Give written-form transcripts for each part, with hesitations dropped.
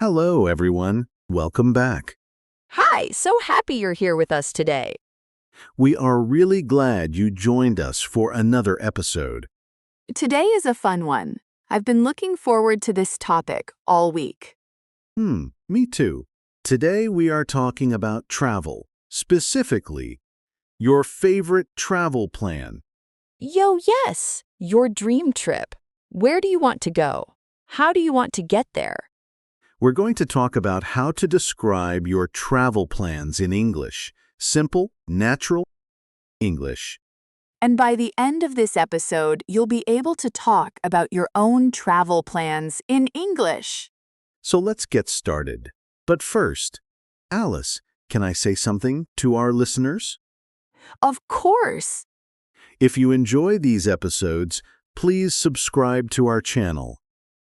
Hello, everyone. Welcome back. Hi, so happy you're here with us today. We are really glad you joined us for another episode. Today is a fun one. I've been looking forward to this topic all week. Me too. Today we are talking about travel, specifically your favorite travel plan. Yes, your dream trip. Where do you want to go? How do you want to get there? We're going to talk about how to describe your travel plans in English. Simple, natural English. And by the end of this episode, you'll be able to talk about your own travel plans in English. So let's get started. But first, Alice, can I say something to our listeners? Of course. If you enjoy these episodes, please subscribe to our channel.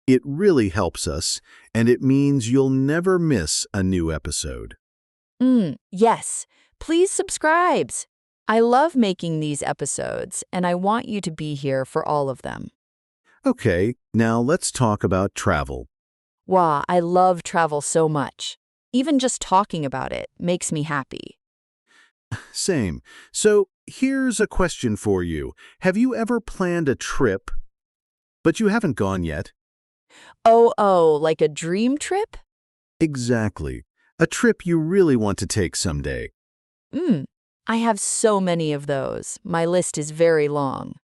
It really helps us, and it means you'll never miss a new episode. Yes, please subscribe. I love making these episodes, and I want you to be here for all of them. Okay, now let's talk about travel. Wow, I love travel so much. Even just talking about it makes me happy. Same. So here's a question for you. Have you ever planned a trip, but you haven't gone yet? Oh, like a dream trip? Exactly. A trip you really want to take someday. I have so many of those. My list is very long.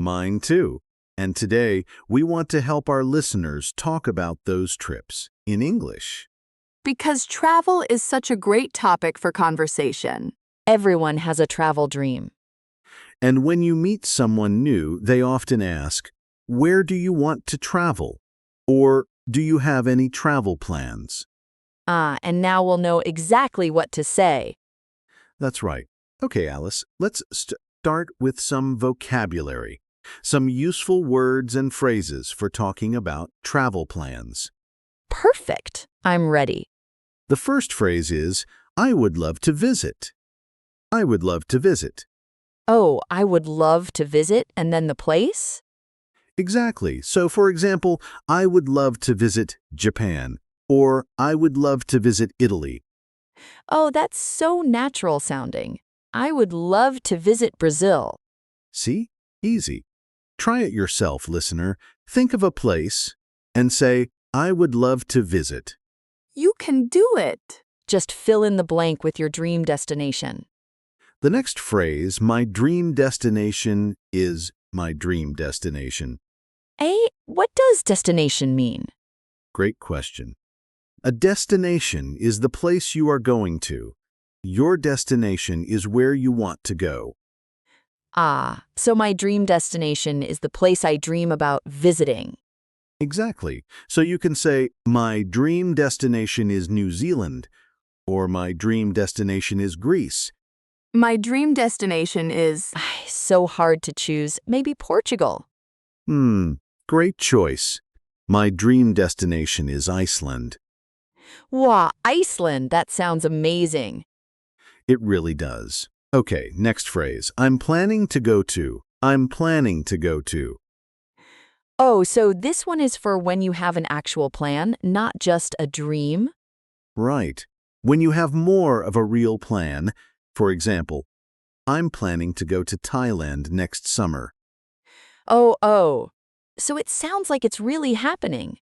Mine too. And today, we want to help our listeners talk about those trips in English. Because travel is such a great topic for conversation. Everyone has a travel dream. And when you meet someone new, they often ask, "Where do you want to travel?" Or, "Do you have any travel plans?" And now we'll know exactly what to say. That's right. Okay, Alice, let's start with some vocabulary, some useful words and phrases for talking about travel plans. Perfect. I'm ready. The first phrase is, "I would love to visit." I would love to visit. Oh, I would love to visit, and then the place? Exactly. So, for example, I would love to visit Japan, or I would love to visit Italy. Oh, that's so natural sounding. I would love to visit Brazil. See? Easy. Try it yourself, listener. Think of a place and say, "I would love to visit." You can do it. Just fill in the blank with your dream destination. The next phrase, "my dream destination," is my dream destination. What does destination mean? Great question. A destination is the place you are going to. Your destination is where you want to go. So my dream destination is the place I dream about visiting. Exactly. So you can say, "My dream destination is New Zealand," or "My dream destination is Greece." My dream destination is... So hard to choose. Maybe Portugal. Great choice. My dream destination is Iceland. Wow, Iceland. That sounds amazing. It really does. Okay, next phrase. I'm planning to go to. I'm planning to go to. Oh, so this one is for when you have an actual plan, not just a dream? Right. When you have more of a real plan, for example, I'm planning to go to Thailand next summer. Oh. So it sounds like it's really happening.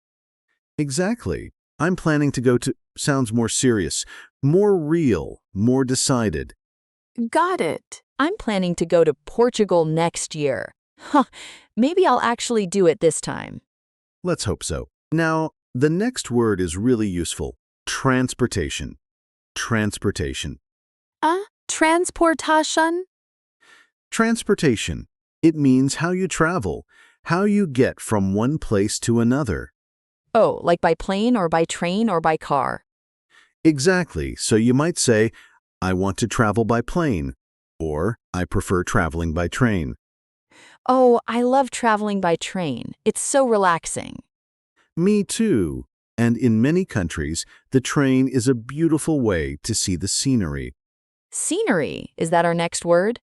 Exactly. I'm planning to go to sounds more serious, more real, more decided. Got it. I'm planning to go to Portugal next year. Maybe I'll actually do it this time. Let's hope so. Now, the next word is really useful. Transportation. Transportation. Transportation? Transportation. It means how you travel, how you get from one place to another. Oh, like by plane or by train or by car. Exactly. So you might say, "I want to travel by plane," or "I prefer traveling by train." Oh, I love traveling by train. It's so relaxing. Me too. And in many countries, the train is a beautiful way to see the scenery. Scenery, is that our next word?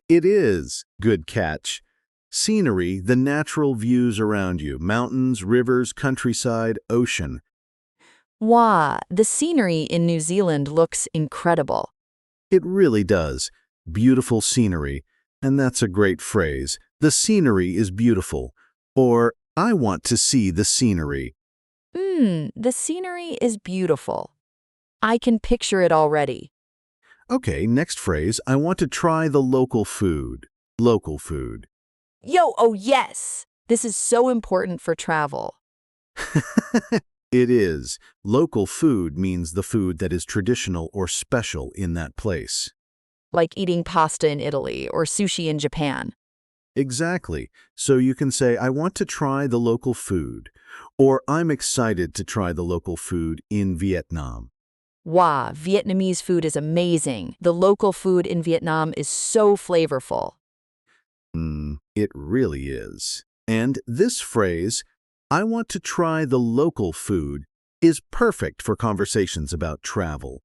It is. Good catch. Scenery, the natural views around you, mountains, rivers, countryside, ocean. Wow, the scenery in New Zealand looks incredible. It really does. Beautiful scenery. And that's a great phrase. The scenery is beautiful. Or, I want to see the scenery. The scenery is beautiful. I can picture it already. Okay, next phrase. I want to try the local food. Local food. Yo, oh yes! This is so important for travel. It is. Local food means the food that is traditional or special in that place. Like eating pasta in Italy or sushi in Japan. Exactly. So you can say, I want to try the local food, or I'm excited to try the local food in Vietnam. Wow, Vietnamese food is amazing. The local food in Vietnam is so flavorful. It really is. And this phrase, I want to try the local food, is perfect for conversations about travel.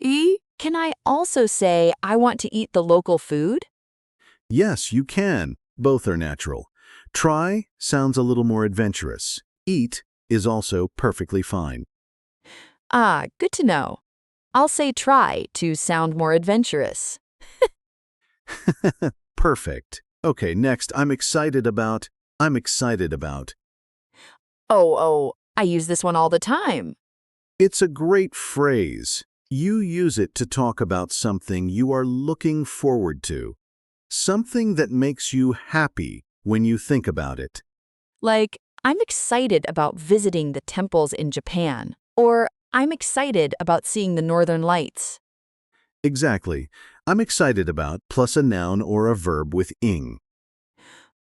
Can I also say I want to eat the local food? Yes, you can. Both are natural. Try sounds a little more adventurous. Eat is also perfectly fine. Ah, good to know. I'll say try to sound more adventurous. Perfect. Okay, next, I'm excited about. Oh, I use this one all the time. It's a great phrase. You use it to talk about something you are looking forward to. Something that makes you happy when you think about it. Like, I'm excited about visiting the temples in Japan, or I'm excited about seeing the Northern Lights. Exactly. I'm excited about plus a noun or a verb with ing.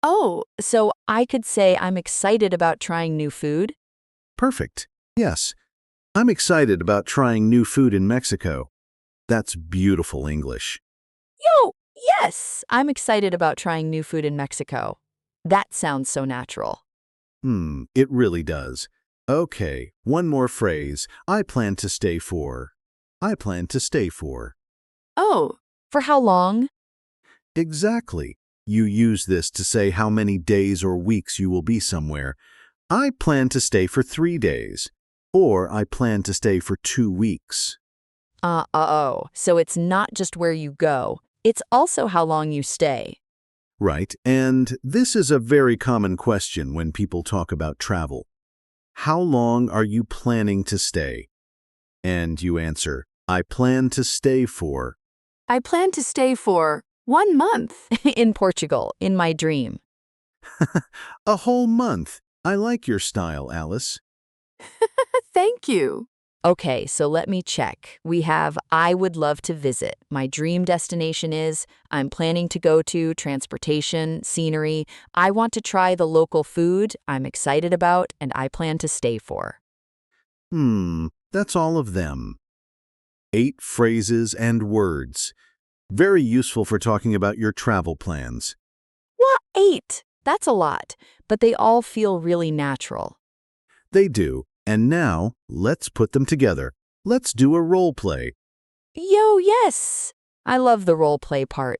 Oh, so I could say I'm excited about trying new food? Perfect. Yes. I'm excited about trying new food in Mexico. That's beautiful English. Yo, yes! I'm excited about trying new food in Mexico. That sounds so natural. It really does. Okay, one more phrase. I plan to stay for. I plan to stay for. Oh, for how long? Exactly. You use this to say how many days or weeks you will be somewhere. I plan to stay for 3 days. Or I plan to stay for 2 weeks. So it's not just where you go, it's also how long you stay. Right, and this is a very common question when people talk about travel. How long are you planning to stay? And you answer, I plan to stay for. I plan to stay for 1 month. In Portugal, in my dream. A whole month. I like your style, Alice. Thank you. Okay, so let me check. We have I would love to visit. My dream destination is I'm planning to go to transportation, scenery. I want to try the local food I'm excited about and I plan to stay for. That's all of them. 8 phrases and words. Very useful for talking about your travel plans. What? 8? That's a lot, but they all feel really natural. They do. And now, let's put them together. Let's do a role play. Yo, yes! I love the role play part.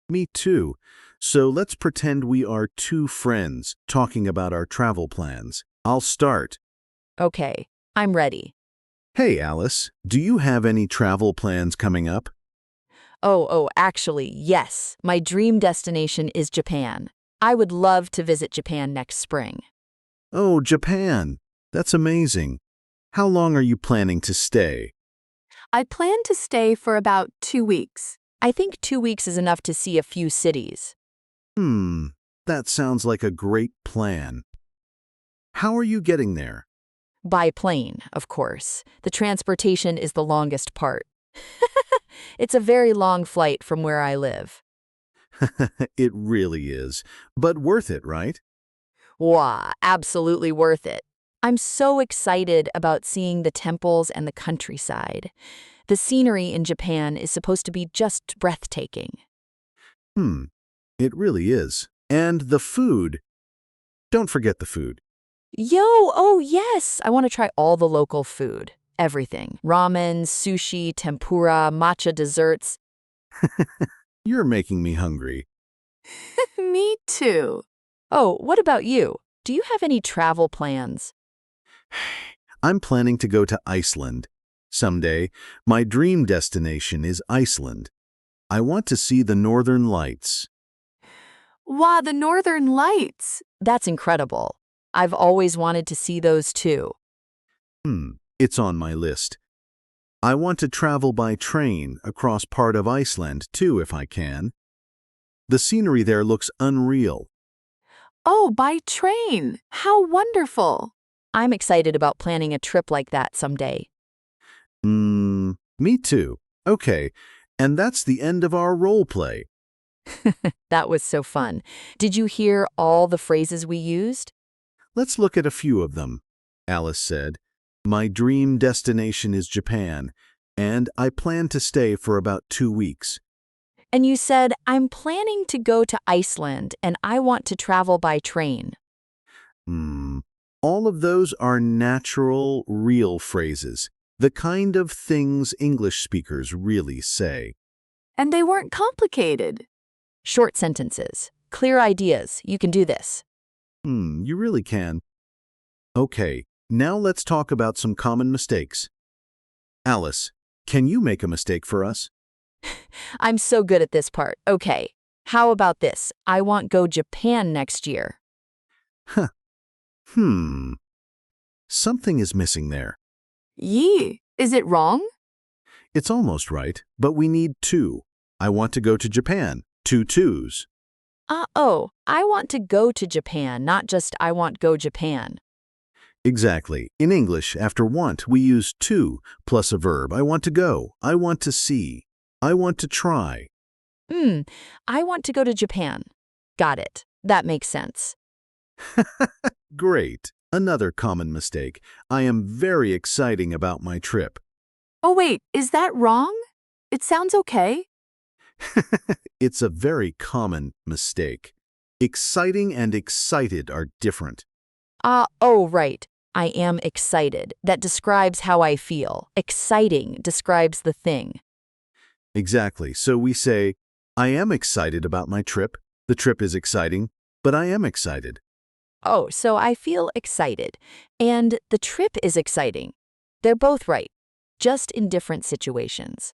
Me too. So let's pretend we are 2 friends talking about our travel plans. I'll start. Okay, I'm ready. Hey, Alice, do you have any travel plans coming up? Actually, yes. My dream destination is Japan. I would love to visit Japan next spring. Oh, Japan. That's amazing. How long are you planning to stay? I plan to stay for about 2 weeks. I think 2 weeks is enough to see a few cities. That sounds like a great plan. How are you getting there? By plane, of course. The transportation is the longest part. It's a very long flight from where I live. It really is. But worth it, right? Wow, absolutely worth it. I'm so excited about seeing the temples and the countryside. The scenery in Japan is supposed to be just breathtaking. It really is. And the food. Don't forget the food. Yo, oh yes! I want to try all the local food. Everything. Ramen, sushi, tempura, matcha desserts. You're making me hungry. Me too. Oh, what about you? Do you have any travel plans? I'm planning to go to Iceland. Someday, my dream destination is Iceland. I want to see the northern lights. Wow, the Northern Lights. That's incredible. I've always wanted to see those too. It's on my list. I want to travel by train across part of Iceland too, if I can. The scenery there looks unreal. Oh, by train. How wonderful. I'm excited about planning a trip like that someday. Me too. Okay, and that's the end of our role play. That was so fun. Did you hear all the phrases we used? Let's look at a few of them. Alice said, "My dream destination is Japan, and I plan to stay for about 2 weeks." And you said, I'm planning to go to Iceland and I want to travel by train. All of those are natural, real phrases, the kind of things English speakers really say. And they weren't complicated. Short sentences, clear ideas. You can do this. You really can. Okay, now let's talk about some common mistakes. Alice, can you make a mistake for us? I'm so good at this part. Okay. How about this? I want go Japan next year. Something is missing there. Yee, is it wrong? It's almost right, but we need two. I want to go to Japan. 2 twos. I want to go to Japan, not just I want go Japan. Exactly. In English, after want, we use to plus a verb. I want to go. I want to see. I want to try. I want to go to Japan. Got it. That makes sense. Great. Another common mistake. I am very exciting about my trip. Oh, wait, is that wrong? It sounds okay. It's a very common mistake. Exciting and excited are different. Right. I am excited. That describes how I feel. Exciting describes the thing. Exactly. So we say, I am excited about my trip. The trip is exciting, but I am excited. Oh, so I feel excited. And the trip is exciting. They're both right, just in different situations.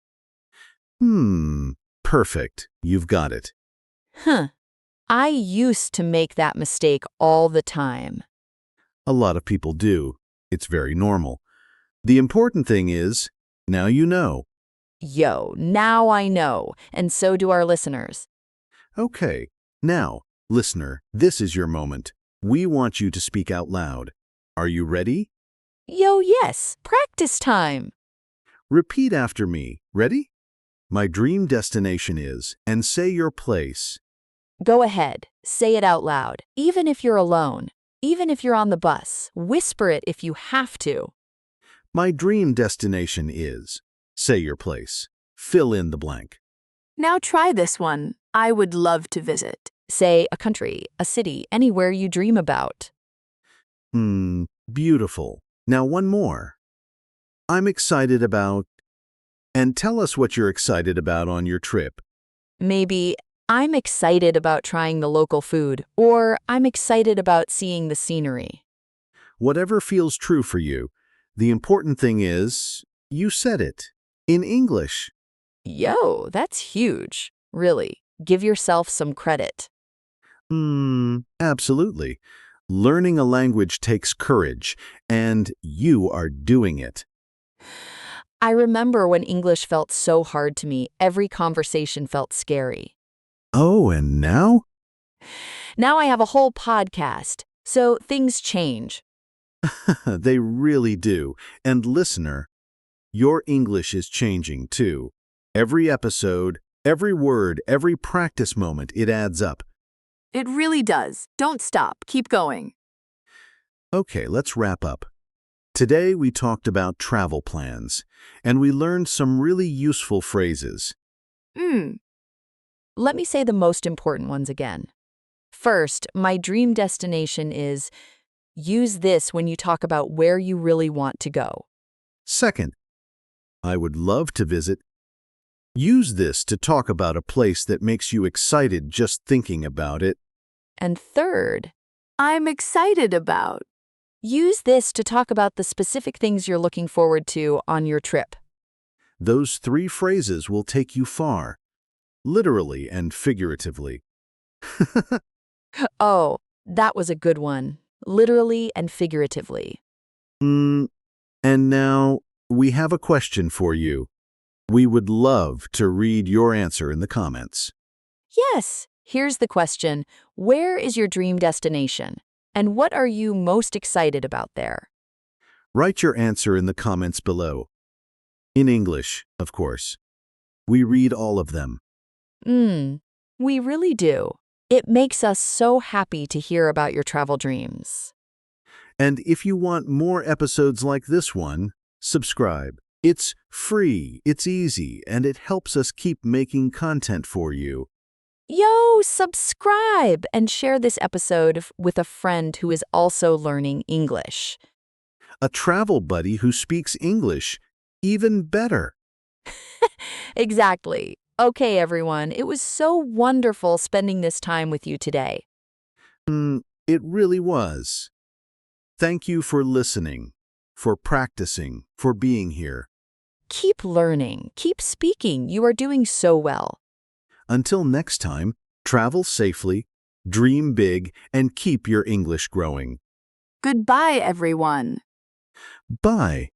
Perfect. You've got it. I used to make that mistake all the time. A lot of people do. It's very normal. The important thing is, now you know. Yo, now I know, and so do our listeners. Okay, now, listener, this is your moment. We want you to speak out loud. Are you ready? Yo, yes, practice time. Repeat after me. Ready? My dream destination is, and say your place. Go ahead, say it out loud, even if you're alone, even if you're on the bus. Whisper it if you have to. My dream destination is. Say your place. Fill in the blank. Now try this one. I would love to visit. Say a country, a city, anywhere you dream about. Beautiful. Now one more. I'm excited about. And tell us what you're excited about on your trip. Maybe, I'm excited about trying the local food, or I'm excited about seeing the scenery. Whatever feels true for you. The important thing is, you said it. In English. Yo, that's huge. Really, give yourself some credit. Absolutely. Learning a language takes courage, and you are doing it. I remember when English felt so hard to me, every conversation felt scary. Oh, and now? Now I have a whole podcast, so things change. They really do. And listener, your English is changing too. Every episode, every word, every practice moment, it adds up. It really does. Don't stop. Keep going. Okay, let's wrap up. Today we talked about travel plans, and we learned some really useful phrases. Let me say the most important ones again. First, my dream destination is. Use this when you talk about where you really want to go. Second, I would love to visit. Use this to talk about a place that makes you excited just thinking about it. And third, I'm excited about. use this to talk about the specific things you're looking forward to on your trip. Those 3 phrases will take you far, literally and figuratively. Oh, that was a good one. Literally and figuratively. And now we have a question for you. We would love to read your answer in the comments. Yes, here's the question. Where is your dream destination? And what are you most excited about there? Write your answer in the comments below. In English, of course. We read all of them. We really do. It makes us so happy to hear about your travel dreams. And if you want more episodes like this one, subscribe. It's free, it's easy, and it helps us keep making content for you. Yo, subscribe and share this episode with a friend who is also learning English. A travel buddy who speaks English even better. Exactly. Okay, everyone, it was so wonderful spending this time with you today. It really was. Thank you for listening, for practicing, for being here. Keep learning, keep speaking. You are doing so well. Until next time, travel safely, dream big, and keep your English growing. Goodbye, everyone. Bye.